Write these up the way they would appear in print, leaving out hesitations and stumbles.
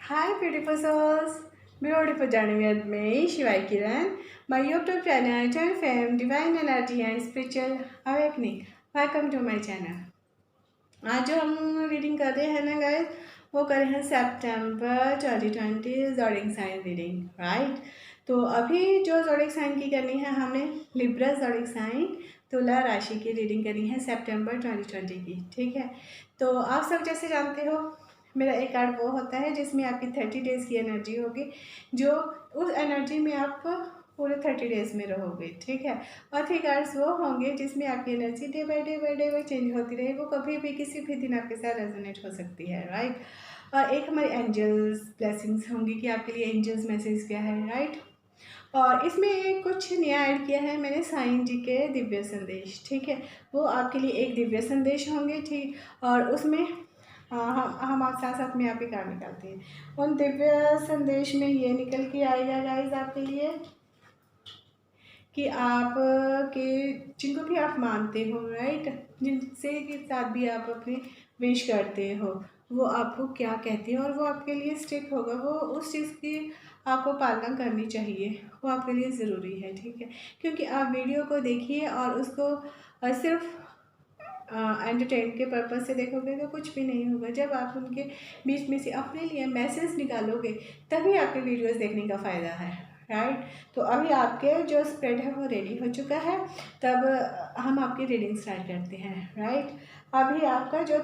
Hi beautiful souls, beautiful journey with me Shivai Kiran, my YouTube channel Turn Fame, Divine Energy and Spiritual Awakening. Welcome to my channel. आज जो हम reading कर रहे हैं ना guys, वो कर रहे हैं सितंबर 2020 ज़ोडिएक साइन रीडिंग, राइट। तो अभी जो ज़ोडिएक साइन की करनी है हमने लिब्रा ज़ोडिएक साइन तुला राशि की रीडिंग करनी है सितंबर 2020 की, ठीक है। तो आप सब जैसे जानते हो मेरा एक कार्ड वो होता है जिसमें आपकी 30 डेज़ की एनर्जी होगी, जो उस एनर्जी में आप पूरे 30 डेज़ में रहोगे, ठीक है। और 3 कार्ड्स वो होंगे जिसमें आपकी energy day by day change होती रहे, वो कभी भी किसी भी दिन आपके साथ रेजोनेट हो सकती है, राइट। और एक हमारी एंजल्स ब्लेसिंग्स होंगी कि आपके लिए एंजल्स मैसेज क्या है, राइट। और इसमें कुछ नया ऐड किया है मैंने साईं जी के दिव्य संदेश, ठीक है। वो आपके लिए एक दिव्य संदेश होंगे, ठीक। और उसमें हम आप साथ साथ में आपके कार्ड निकालते हैं। उन दिव्य संदेश में ये निकल के आएगा गाइज आपके लिए कि आप के जिनको भी आप मानते हो, राइट, जिनसे के साथ भी आप अपने विश करते हो, वो आपको क्या कहते हैं और वो आपके लिए स्टिक होगा, वो उस चीज़ की आपको पालना करनी चाहिए, वो आपके लिए ज़रूरी है, ठीक है। क्योंकि आप वीडियो को देखिए और उसको सिर्फ एंटरटेन के पर्पज़ से देखोगे तो कुछ भी नहीं होगा। जब आप उनके बीच में से अपने लिए मैसेज निकालोगे तभी आपके वीडियोस देखने का फ़ायदा है, राइट। तो अभी आपके जो स्प्रेड है वो रेडी हो चुका है, तब हम आपकी रीडिंग स्टार्ट करते हैं, राइट। अभी आपका जो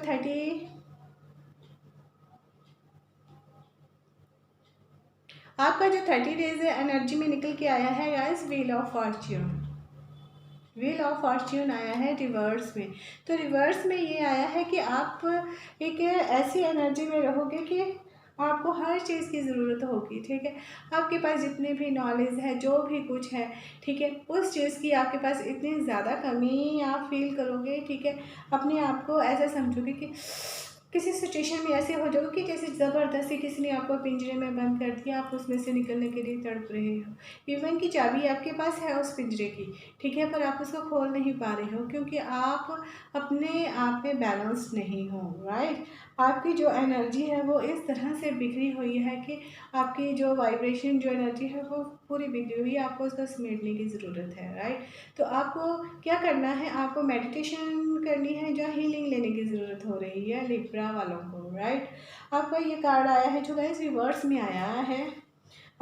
30 डेज एनर्जी में निकल के आया है guys, wheel of Fortune. Wheel of Fortune आया है रिवर्स में। तो रिवर्स में ये आया है कि आप एक ऐसी एनर्जी में रहोगे कि आपको हर चीज़ की ज़रूरत होगी, ठीक है। आपके पास जितने भी नॉलेज है, जो भी कुछ है, ठीक है, उस चीज़ की आपके पास इतनी ज़्यादा कमी आप फील करोगे, ठीक है। अपने आप को ऐसा समझोगे कि किसी सिचुएशन में ऐसे हो जाओगे कि जैसे ज़बरदस्ती किसी ने आपको पिंजरे में बंद कर दिया, आप उसमें से निकलने के लिए तड़प रहे हो। इवन की चाबी आपके पास है उस पिंजरे की, ठीक है, पर आप उसको खोल नहीं पा रहे हो क्योंकि आप अपने आप में बैलेंस नहीं हो, राइट। आपकी जो एनर्जी है वो इस तरह से बिखरी हुई है कि आपकी जो वाइब्रेशन जो एनर्जी है वो पूरी बिखरी हुई है, आपको उसको समेटने की ज़रूरत है, राइट। तो आपको क्या करना है, आपको मेडिटेशन करनी है, जो हीलिंग लेने की ज़रूरत हो रही है लिब्रा वालों को, राइट। आपका ये कार्ड आया है जो गाइस रिवर्स में आया है,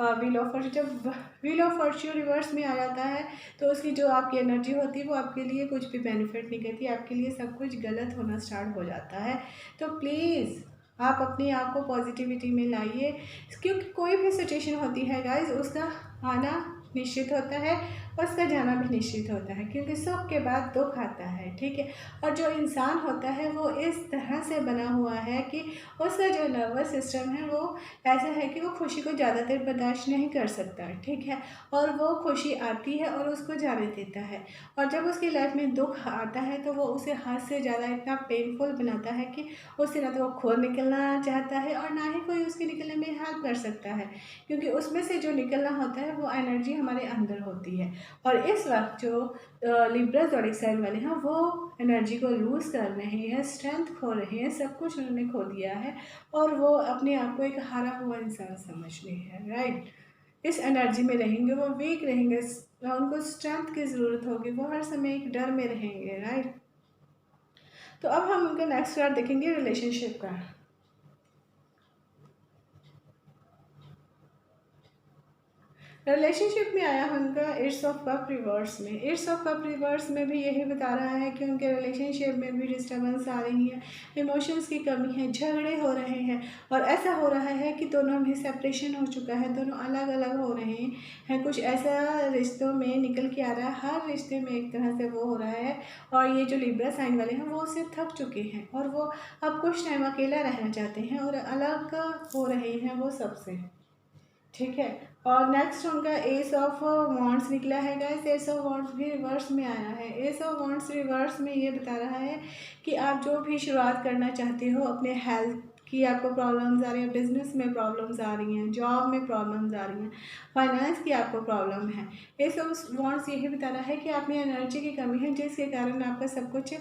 व्हील ऑफ फॉर्च्यून। जब व्हील ऑफ फॉर्च्यून रिवर्स में आ जाता है तो उसकी जो आपकी एनर्जी होती है वो आपके लिए कुछ भी बेनिफिट नहीं करती, आपके लिए सब कुछ गलत होना स्टार्ट हो जाता है। तो प्लीज़ आप अपने आप को पॉजिटिविटी में लाइए, क्योंकि कोई भी सिचुएशन होती है गाइज, उसका आना निश्चित होता है और उसका जाना भी निश्चित होता है, क्योंकि सुख के बाद दुख आता है, ठीक है। और जो इंसान होता है वो इस तरह से बना हुआ है कि उसका जो नर्वस सिस्टम है वो ऐसा है कि वो खुशी को ज़्यादा देर बर्दाश्त नहीं कर सकता, ठीक है। और वो खुशी आती है और उसको जाने देता है, और जब उसकी लाइफ में दुख आता है तो वो उसे हद से ज़्यादा इतना पेनफुल बनाता है कि उससे ना तो वो खुद निकलना चाहता है और ना ही कोई उसके निकलने में हेल्प कर सकता है, क्योंकि उसमें से जो निकलना होता है वो एनर्जी हमारे अंदर होती है। और इस वक्त जो लिब्रा ज़ोडिएक साइन वाले हैं वो एनर्जी को लूज़ कर रहे हैं, स्ट्रेंथ खो रहे हैं, सब कुछ उन्होंने खो दिया है और वो अपने आप को एक हारा हुआ इंसान समझ रहे हैं, राइट। इस एनर्जी में रहेंगे, वो वीक रहेंगे, उनको स्ट्रेंथ की ज़रूरत होगी, वो हर समय एक डर में रहेंगे, राइट। तो अब हम उनका नेक्स्ट कार्ड देखेंगे रिलेशनशिप का। रिलेशनशिप में आया उनका एट्स ऑफ कप रिवर्स में। एट्स ऑफ कप रिवर्स में भी यही बता रहा है कि उनके रिलेशनशिप में भी डिस्टर्बेंस आ रही है, इमोशंस की कमी है, झगड़े हो रहे हैं, और ऐसा हो रहा है कि दोनों में सेपरेशन हो चुका है, दोनों अलग अलग हो रहे हैं। कुछ ऐसा रिश्तों में निकल के आ रहा है, हर रिश्ते में एक तरह से वो हो रहा है, और ये जो लिब्रा साइन वाले हैं वो उससे थक चुके हैं और वो अब कुछ टाइम अकेला रहना चाहते हैं और अलग हो रहे हैं वो सबसे, ठीक है। और नेक्स्ट उनका एस ऑफ वॉन्ड्स निकला है गाइस। एस ऑफ वॉन्ड्स भी रिवर्स में आया है। एस ऑफ वॉन्ड्स रिवर्स में ये बता रहा है कि आप जो भी शुरुआत करना चाहते हो, अपने हेल्थ की आपको प्रॉब्लम्स आ रही हैं, बिजनेस में प्रॉब्लम्स आ रही हैं, जॉब में प्रॉब्लम्स आ रही हैं, फाइनेंस की आपको प्रॉब्लम है, एस ऑफ वॉन्ड्स यही बता रहा है कि आप में एनर्जी की कमी है जिसके कारण आपका सब कुछ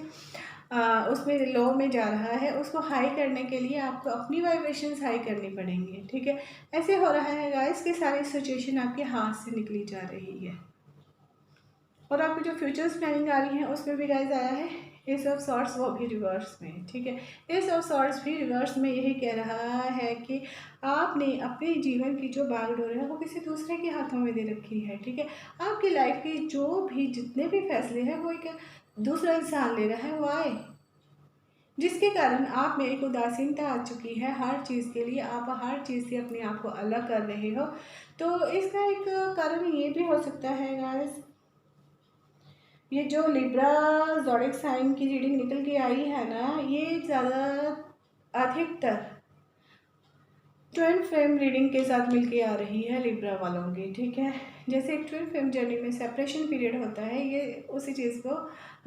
उसमें लो में जा रहा है, उसको हाई करने के लिए आपको अपनी वाइब्रेशंस हाई करनी पड़ेंगी, ठीक है। ऐसे हो रहा है गाइस कि सारी सिचुएशन आपके हाथ से निकली जा रही है, और आपकी जो फ्यूचर्स प्लानिंग आ रही है उसमें भी गाइस आया है एस ऑफ सॉर्ड्स, वो भी रिवर्स में, ठीक है। एस ऑफ सॉर्ड्स भी रिवर्स में यही कह रहा है कि आपने अपने जीवन की जो बागडोर है वो किसी दूसरे के हाथों में दे रखी है, ठीक है। आपकी लाइफ के जो भी जितने भी फैसले हैं वो एक दूसरा इंसान ले रहा है, वो आए, जिसके कारण आप में एक उदासीनता आ चुकी है हर चीज़ के लिए, आप हर चीज़ से अपने आप को अलग कर रहे हो। तो इसका एक कारण ये भी हो सकता है गाइस, ये जो लिब्रा ज़ोडिएक साइन की रीडिंग निकल के आई है ना, ये ज़्यादा अधिकतर ट्विन फ्लेम रीडिंग के साथ मिलके आ रही है लिब्रा वालों की, ठीक है। जैसे एक ट्विन फ्लेम जर्नी में सेपरेशन पीरियड होता है, ये उसी चीज़ को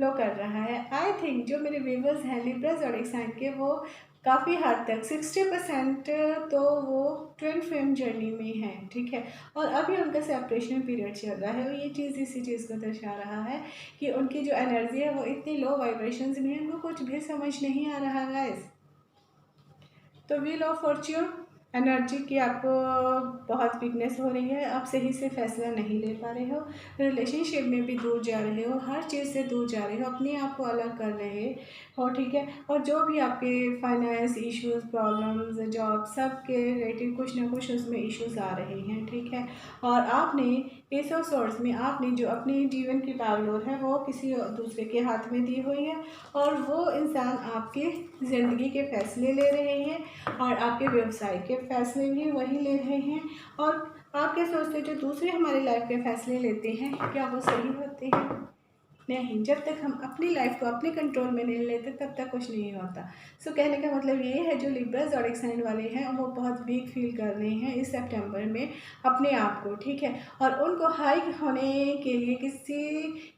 लो कर रहा है। आई थिंक जो मेरे व्यूवर्स हैं लिब्रा ज़ोडिएक साइन के, वो काफ़ी हद तक 60% तो वो ट्विन फ्लेम जर्नी में है, ठीक है। और अभी उनका सेपरेशन पीरियड चल रहा है, और ये चीज़ इसी चीज़ को दर्शा रहा है कि उनकी जो एनर्जी है वो इतनी लो वाइब्रेशंस में है, उनको कुछ भी समझ नहीं आ रहा गाइस। तो व्हील ऑफ फॉर्च्यून एनर्जी की आपको बहुत वीकनेस हो रही है, आप सही से फैसला नहीं ले पा रहे हो, रिलेशनशिप में भी दूर जा रहे हो, हर चीज़ से दूर जा रहे हो, अपने आप को अलग कर रहे हो, ठीक है। और जो भी आपके फाइनेंस इश्यूज़, प्रॉब्लम्स, जॉब, सब के रिलेटेड कुछ ना कुछ उसमें इश्यूज़ आ रहे हैं, ठीक है। और आपने एस ऑफ सॉर्ड्स में आपने जो अपने जीवन की बागडोर है वो किसी दूसरे के हाथ में दी हुई है, और वो इंसान आपके ज़िंदगी के फैसले ले रहे हैं, और आपके व्यवसाय के फैसले भी वही ले रहे हैं। और आप क्या सोचते हैं जो दूसरे हमारे लाइफ के फैसले लेते हैं, क्या वो सही होते हैं? नहीं, जब तक हम अपनी लाइफ को अपने कंट्रोल में नहीं लेते तब तक कुछ नहीं होता। सो कहने का मतलब ये है, जो लिब्रा ज़ोडिएक साइन वाले हैं वो बहुत वीक फील कर रहे हैं इस सितंबर में अपने आप को, ठीक है। और उनको हाई होने के लिए किसी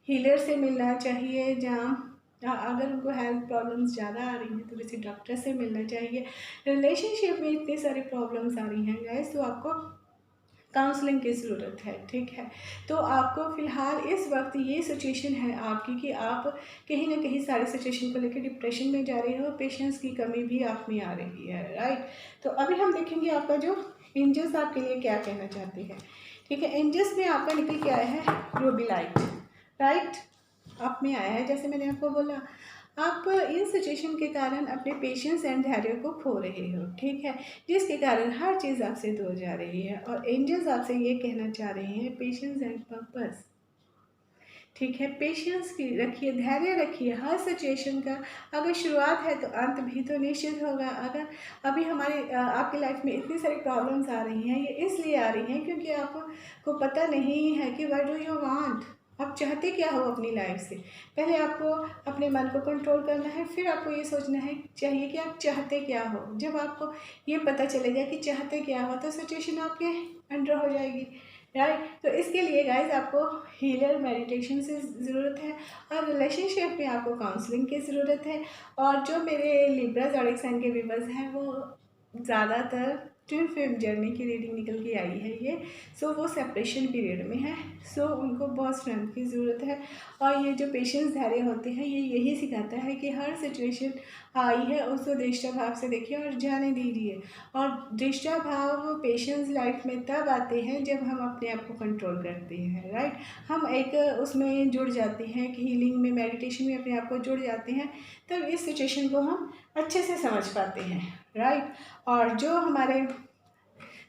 हीलर से मिलना चाहिए, जहाँ अगर उनको हेल्थ प्रॉब्लम्स ज़्यादा आ रही हैं तो किसी डॉक्टर से मिलना चाहिए। रिलेशनशिप में इतनी सारी प्रॉब्लम्स आ रही हैं गाइस, तो आपको काउंसलिंग की ज़रूरत है, ठीक है। तो आपको फ़िलहाल इस वक्त ये सिचुएशन है आपकी कि आप कहीं ना कहीं सारी सिचुएशन को लेकर डिप्रेशन में जा रहे हो, पेशेंस की कमी भी आप में आ रही है, राइट। तो अभी हम देखेंगे आपका जो एंजल्स आपके लिए क्या कहना चाहते हैं, ठीक है। एंजल्स में आपका निकल के आया है रूबी लाइट, राइट, आप में आया है। जैसे मैंने आपको बोला, आप इन सिचुएशन के कारण अपने पेशेंस एंड धैर्य को खो रहे हो, ठीक है, जिसके कारण हर चीज़ आपसे दूर जा रही है। और एंजल्स आपसे ये कहना चाह रहे हैं, पेशेंस एंड पर्पस, ठीक है। पेशेंस की रखिए, धैर्य रखिए, हर सिचुएशन का अगर शुरुआत है तो अंत भी तो निश्चित होगा। अगर अभी हमारी आपकी लाइफ में इतनी सारी प्रॉब्लम्स आ रही हैं, ये इसलिए आ रही हैं क्योंकि आपको पता नहीं है कि व्हाट डू यू वांट, आप चाहते क्या हो अपनी लाइफ से। पहले आपको अपने मन को कंट्रोल करना है, फिर आपको ये सोचना है चाहिए कि आप चाहते क्या हो। जब आपको ये पता चलेगा कि चाहते क्या हो तो सिचुएशन आपके अंडर हो जाएगी, राइट। तो इसके लिए गाइज आपको हीलर मेडिटेशन से ज़रूरत है, और रिलेशनशिप में आपको काउंसलिंग की ज़रूरत है। और जो मेरे लिब्रा ज़ोडिएक साइन के व्यूअर्स हैं वो ज़्यादातर ट्विन फ्लेम जर्नी की रीडिंग निकल के आई है ये, सो वो सेपरेशन पीरियड में है, सो उनको बहुत स्ट्रेंथ की ज़रूरत है। और ये जो पेशेंस धैर्य होते हैं ये यही सिखाता है कि हर सिचुएशन आई है उसको दृष्टा भाव से देखिए और जाने दीजिए। और दृष्टा भाव पेशेंस लाइफ में तब आते हैं जब हम अपने आप को कंट्रोल करते हैं, राइट। हम एक उसमें जुड़ जाते हैं कि हीलिंग में, मेडिटेशन में अपने आप को जुड़ जाते हैं, तब इस सिचुएशन को हम अच्छे से समझ पाते हैं, राइट। और जो हमारे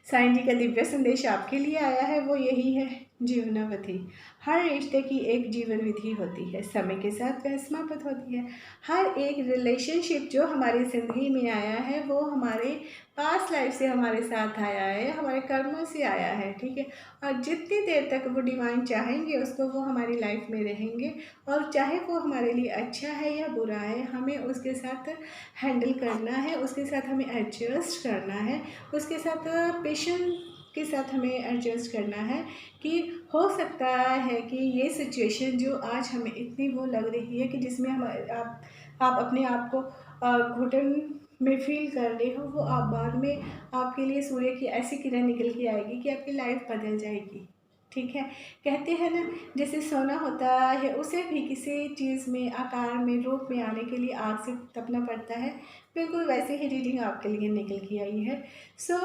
साईं जी का दिव्य संदेश आपके लिए आया है वो यही है, जीवनावधि। हर रिश्ते की एक जीवन विधि होती है, समय के साथ वह समाप्त होती है। हर एक रिलेशनशिप जो हमारी ज़िंदगी में आया है वो हमारे पास्ट लाइफ से हमारे साथ आया है, हमारे कर्मों से आया है, ठीक है। और जितनी देर तक वो डिवाइन चाहेंगे उसको वो हमारी लाइफ में रहेंगे, और चाहे वो हमारे लिए अच्छा है या बुरा है, हमें उसके साथ हैंडल करना है, उसके साथ हमें एडजस्ट करना है, उसके साथ पेशेंस के साथ हमें एडजस्ट करना है। कि हो सकता है कि ये सिचुएशन जो आज हमें इतनी वो लग रही है कि जिसमें हम आप अपने आप को घुटन में फील कर रहे हो, वो आप बाद में आपके लिए सूर्य की ऐसी किरण निकल के आएगी कि आपकी लाइफ बदल जाएगी, ठीक है। कहते हैं ना, जैसे सोना होता है उसे भी किसी चीज़ में, आकार में, रूप में आने के लिए आग से तपना पड़ता है, बिल्कुल वैसे ही रीडिंग आपके लिए निकल के आई है। सो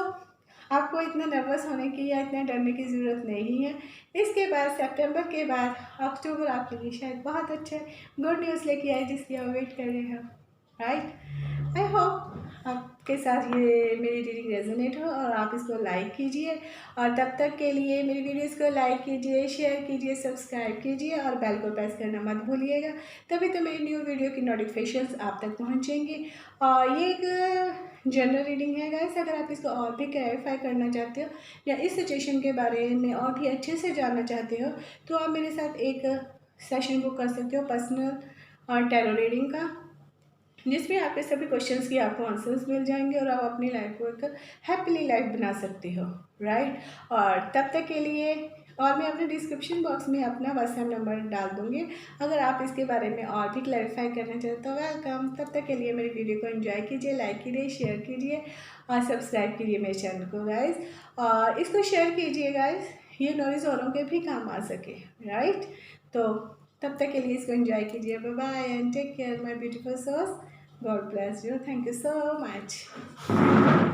आपको इतना नर्वस होने की या इतना डरने की ज़रूरत नहीं है। इसके बाद सितंबर के बाद अक्टूबर आपके लिए शायद बहुत अच्छा गुड न्यूज़ लेके आए जिसकी आप वेट कर रहे हो, राइट। आई होप आपके साथ ये मेरी रीडिंग रेजोनेट हो और आप इसको लाइक कीजिए, और तब तक के लिए मेरी वीडियोस को लाइक कीजिए, शेयर कीजिए, सब्सक्राइब कीजिए और बेल को प्रेस करना मत भूलिएगा, तभी तो मेरी न्यू वीडियो की नोटिफिकेशंस आप तक पहुंचेंगी। और ये एक जनरल रीडिंग है गाइस, अगर आप इसको और भी क्लैरिफाई करना चाहते हो या इस सिचुएशन के बारे में और भी अच्छे से जानना चाहते हो तो आप मेरे साथ एक सेशन बुक कर सकते हो पर्सनल और टैरो रीडिंग का, जिसमें आपके सभी क्वेश्चंस की आपको आंसर्स मिल जाएंगे और आप अपनी लाइफ को एक हैप्पीली लाइफ बना सकते हो, राइट। और तब तक के लिए, और मैं अपने डिस्क्रिप्शन बॉक्स में अपना व्हाट्सएप नंबर डाल दूँगी, अगर आप इसके बारे में और भी क्लैरिफाई करना चाहते तो वेलकम। तब तक के लिए मेरी वीडियो को एंजॉय कीजिए, लाइक कीजिए, शेयर कीजिए और सब्सक्राइब कीजिए मेरे चैनल को गाइज, और इसको शेयर कीजिए गाइज, ये नॉलेज औरों के भी काम आ सके, राइट। तो तब तक के लिए इसको एंजॉय कीजिए। Bye bye and take care my beautiful souls. God bless you. Thank you so much.